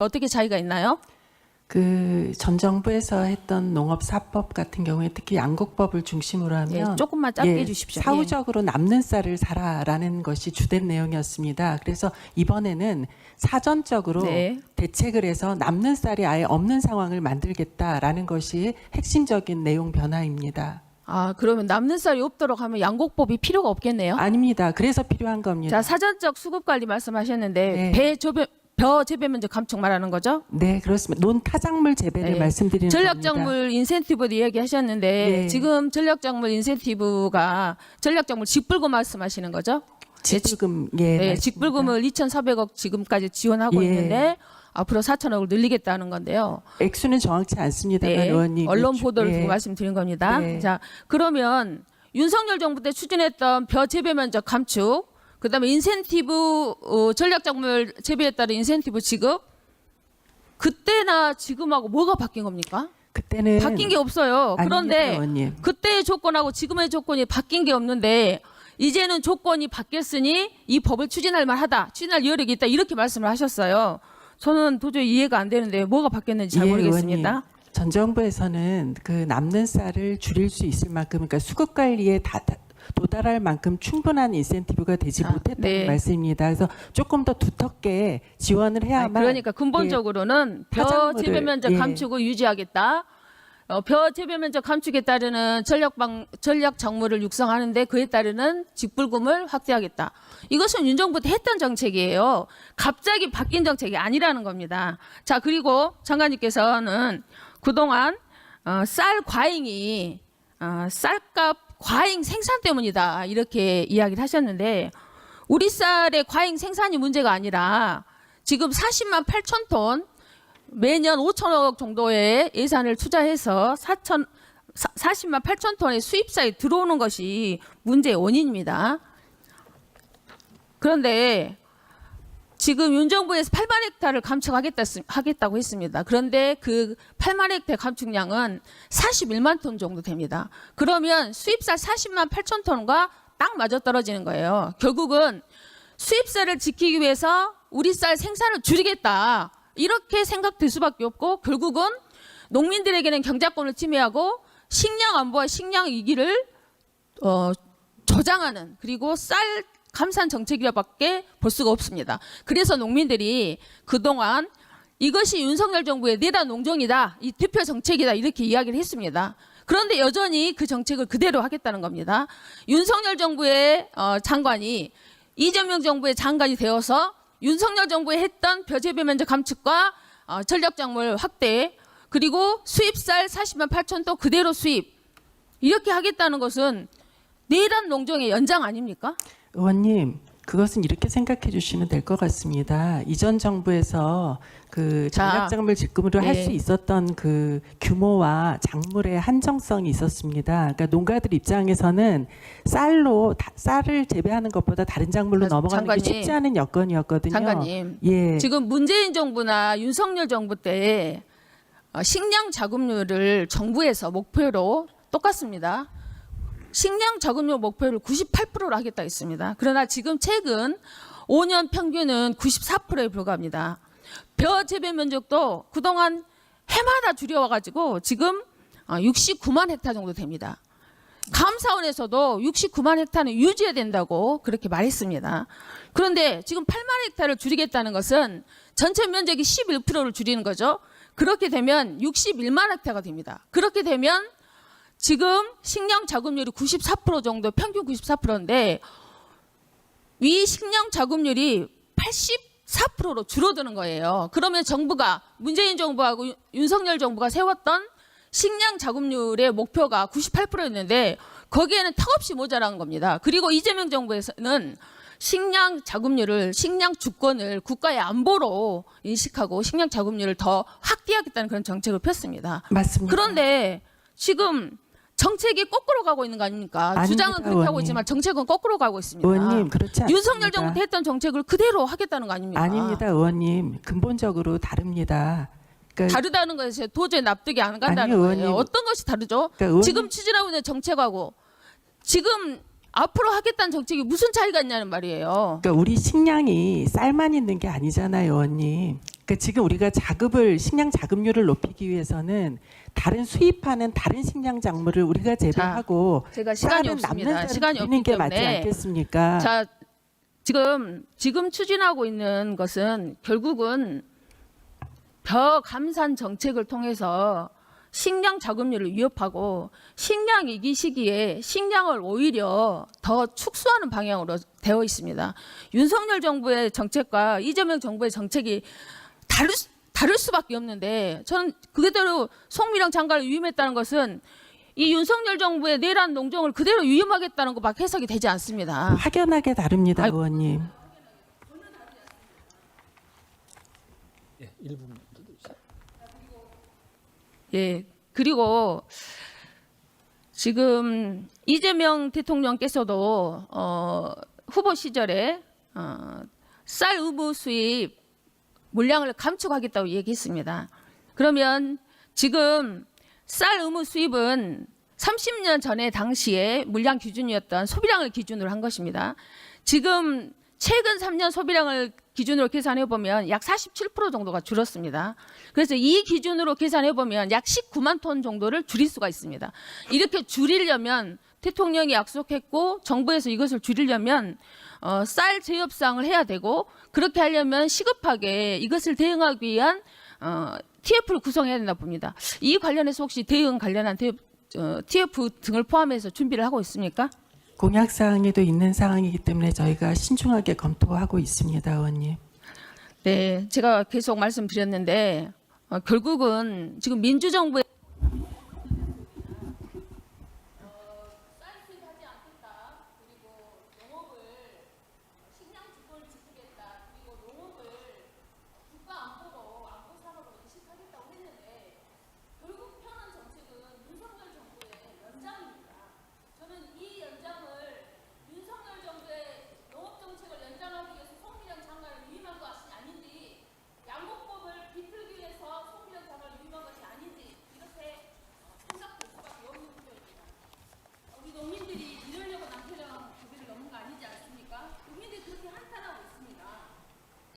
어떻게 차이가 있나요? 그 전 정부에서 했던 농업사법 같은 경우에 특히 양곡법을 중심으로 하면 조금만 짧게 해주십시오. 사후적으로 남는 쌀을 사라라는 것이 주된 내용이었습니다. 그래서 이번에는 사전적으로 대책을 해서 남는 쌀이 아예 없는 상황을 만들겠다라는 것이 핵심적인 내용 변화입니다. 아, 그러면 남는 쌀이 없도록 하면 양곡법이 필요가 없겠네요? 아닙니다. 그래서 필요한 겁니다. 자, 사전적 수급 관리 말씀하셨는데 벼 재배 면적 감축 말하는 거죠? 네, 그렇습니다. 논타작물 재배를 말씀드리는 전략작물 인센티브도 이야기하셨는데 지금 전략작물 인센티브가 전략작물 직불금 말씀하시는 거죠? 직불금 직불금을 2,400억 지금까지 지원하고 있는데 앞으로 4,000억을 늘리겠다는 건데요. 액수는 정확치 않습니다만 의원님 언론 보도를 보고 말씀드린 겁니다. 자, 그러면 윤석열 정부 때 추진했던 벼 재배 면적 감축, 그다음에 인센티브 전략작물 재배에 따른 인센티브 지급, 그때나 지금하고 뭐가 바뀐 겁니까? 그때는 바뀐 게 없어요. 그런데 의원님. 그때의 조건하고 지금의 조건이 바뀐 게 없는데 이제는 조건이 바뀌었으니 이 법을 추진할 만하다, 추진할 여력이 있다, 이렇게 말씀을 하셨어요. 저는 도저히 이해가 안 되는데 뭐가 바뀌었는지 잘 모르겠습니다. 의원님. 전 정부에서는 그 남는 쌀을 줄일 수 있을 만큼, 그러니까 수급 관리에 도달할 만큼 충분한 인센티브가 되지 못했다는 말씀입니다. 그래서 조금 더 두텁게 지원을 해야만. 그러니까 근본적으로는 벼 재배 면적 감축을 유지하겠다. 벼 재배 면적 감축에 따르는 전략 작물을 육성하는데 그에 따르는 직불금을 확대하겠다. 이것은 윤 정부 때 했던 정책이에요. 갑자기 바뀐 정책이 아니라는 겁니다. 자, 그리고 장관님께서는 그동안 쌀 과잉이 쌀값 과잉 생산 때문이다, 이렇게 이야기를 하셨는데 우리 쌀의 과잉 생산이 문제가 아니라 지금 40만 8천 톤 매년 5천억 정도의 예산을 투자해서 40만 8천 톤의 수입쌀이 들어오는 것이 문제의 원인입니다. 그런데 지금 윤 정부에서 8만 헥타를 감축하겠다고 했습니다. 그런데 그 8만 헥타 감축량은 41만 톤 정도 됩니다. 그러면 수입쌀 40만 8천 톤과 딱 맞아떨어지는 거예요. 결국은 수입쌀을 지키기 위해서 우리 쌀 생산을 줄이겠다, 이렇게 생각될 수밖에 없고 결국은 농민들에게는 경작권을 침해하고 식량 안보와 식량 위기를 저장하는, 그리고 쌀 감산 정책이라밖에 볼 수가 없습니다. 그래서 농민들이 그동안 이것이 윤석열 정부의 내란 농정이다, 이 대표 정책이다, 이렇게 이야기를 했습니다. 그런데 여전히 그 정책을 그대로 하겠다는 겁니다. 윤석열 정부의 장관이 이재명 정부의 장관이 되어서 윤석열 정부에 했던 벼 재배 면적 감축과 전략작물 확대, 그리고 수입쌀 40만 8천 톤 그대로 수입, 이렇게 하겠다는 것은 내란 농정의 연장 아닙니까? 의원님, 그것은 이렇게 생각해 주시면 될 것 같습니다. 이전 정부에서 그 전략작물 직급으로 할 수 있었던 그 규모와 작물의 한정성이 있었습니다. 그러니까 농가들 입장에서는 쌀을 재배하는 것보다 다른 작물로 넘어가는 게 쉽지 않은 여건이었거든요. 장관님, 지금 문재인 정부나 윤석열 정부 때 식량 자급률을 정부에서 목표로 똑같습니다. 식량 자급률 목표를 98%로 하겠다 했습니다. 그러나 지금 최근 5년 평균은 94%에 불과합니다. 벼 재배 면적도 그동안 해마다 줄여와가지고 지금 69만 헥타 정도 됩니다. 감사원에서도 69만 헥타는 유지해야 된다고 그렇게 말했습니다. 그런데 지금 8만 헥타를 줄이겠다는 것은 전체 면적이 11%를 줄이는 거죠. 그렇게 되면 61만 헥타가 됩니다. 그렇게 되면 지금 식량 자급률이 94% 정도, 평균 94%인데 이 식량 자급률이 84%로 줄어드는 거예요. 그러면 정부가, 문재인 정부하고 윤석열 정부가 세웠던 식량 자급률의 목표가 98%였는데 거기에는 턱없이 모자란 겁니다. 그리고 이재명 정부에서는 식량 자급률을, 식량 주권을 국가의 안보로 인식하고 식량 자급률을 더 확대하겠다는 그런 정책을 폈습니다. 맞습니다. 그런데 지금 정책이 거꾸로 가고 있는 거 아닙니까? 아닙니다, 주장은 그렇게 의원님. 하고 있지만 정책은 거꾸로 가고 있습니다. 의원님, 그렇지 않습니다. 윤석열 정부 때 했던 정책을 그대로 하겠다는 거 아닙니까? 아닙니다, 의원님. 근본적으로 다릅니다. 그러니까 다르다는 것에 도저히 납득이 안 간다는 아니요, 거예요. 의원님. 어떤 것이 다르죠? 그러니까 의원님. 지금 추진하고 있는 정책하고 지금 앞으로 하겠다는 정책이 무슨 차이가 있냐는 말이에요. 그러니까 우리 식량이 쌀만 있는 게 아니잖아요, 의원님. 그러니까 지금 우리가 식량 자급률을 높이기 위해서는 다른 수입하는 다른 식량 작물을 우리가 재배하고 제가 시간이 쌀은 없습니다. 남는 시간이 쌀을 없기 드리는 게 맞지 때문에 않겠습니까? 자, 지금 추진하고 있는 것은 결국은 벼감산 정책을 통해서 식량 자급률을 위협하고 식량 위기 시기에 식량을 오히려 더 축소하는 방향으로 되어 있습니다. 윤석열 정부의 정책과 이재명 정부의 정책이 다를 수밖에 없는데 저는 그대로 송미령 장관을 위임했다는 것은 이 윤석열 정부의 내란 농정을 그대로 위임하겠다는 것밖에 해석이 되지 않습니다. 확연하게 다릅니다, 의원님. 예, 1분. 예, 그리고 지금 이재명 대통령께서도 후보 시절에 쌀 의무 수입 물량을 감축하겠다고 얘기했습니다. 그러면 지금 쌀 의무 수입은 30년 전에 당시에 물량 기준이었던 소비량을 기준으로 한 것입니다. 지금 최근 3년 소비량을 기준으로 계산해 보면 약 47% 정도가 줄었습니다. 그래서 이 기준으로 계산해 보면 약 19만 톤 정도를 줄일 수가 있습니다. 이렇게 줄이려면 대통령이 약속했고 정부에서 이것을 줄이려면 쌀 재협상을 해야 되고 그렇게 하려면 시급하게 이것을 대응하기 위한 TF를 구성해야 된다 봅니다. 이 관련해서 혹시 대응 관련한 TF 등을 포함해서 준비를 하고 있습니까? 공약 사항에도 있는 사항이기 때문에 저희가 신중하게 검토하고 있습니다, 의원님. 네, 제가 계속 말씀드렸는데 결국은 지금 민주정부의